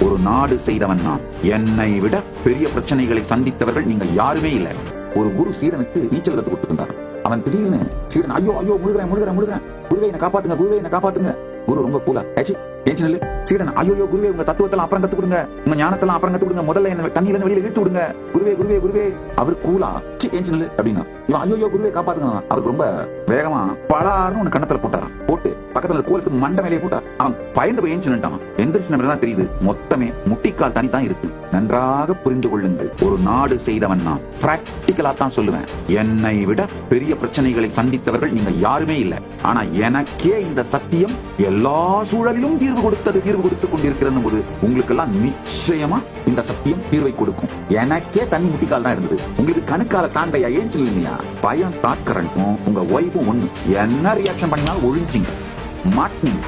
ஒரு நாடு செய்தவன் நான். என்னை விட பெரிய பிரச்சனைகளை சந்தித்தவர்கள் நீங்க யாருமே இல்லை. ஒரு குரு சீடனுக்கு நீச்சல் கத்து கொடுத்துருந்தார். அவன் திடீர்னு சீடன் ஐயோ ஐயோ முழுகிறேன், குருவே என்ன காப்பாத்துங்க. குரு ரொம்ப கூலா ஏச்சி நெல்லு. சீடன் ஐயோ குருவே, உங்க தத்துவத்தெல்லாம் அப்புறம் கத்து கொடுங்க, உங்க ஞானத்தெல்லாம் அப்புறம் கத்து கொடுங்க, முதல்ல என்ன தண்ணியில இருந்து வெளியில இழுத்து விடுங்க. குருவே அவர் கூலா ஏச்சி நெல்லு அப்படின்னா, இவன் ஐயோ குருவே காப்பாத்துங்க. அவருக்கு ரொம்ப வேகமா பலாருன்னு ஒண்ணு கண்ணத்துல போட்டு பக்கத்துல கோலத்து மண்டை மேலேயே போட்டார். அவன் பயந்து போய் ஏஞ்சி நின்ட்டான். எந்திரிச்சு தான் தெரியுது மொத்தமே முட்டிக்கால் தனி தான் இருக்கு. நன்றாக புரிந்து கொள்ளுங்கள், ஒரு நாடு செய்தவன் நான். பிராக்டிகலா தான் சொல்லுவேன். என்னை விட பெரிய பிரச்சனைகளை சந்தித்தவர்கள் நீங்க யாருமே இல்லை. ஆனா எனக்கே இந்த சத்தியம் எல்லா சூழலிலும் தீர்வு கொடுத்துக் கொண்டிருக்கிறது போது உங்களுக்கு எல்லாம் நிச்சயமா இந்த சத்தியம் தீர்வை கொடுக்கும். எனக்கே தண்ணி முட்டிக்கால் தான் இருந்தது, உங்களுக்கு கணுக்கால தாண்டையா ஏன் சொல்லுங்க. பயம் தாக்கரண்டும் உங்க ஒய்ஃபும் ஒண்ணு. என்ன ரியாக்ஷன் பண்ணினாலும் ஒழிஞ்சிங்க மாட்டீங்க.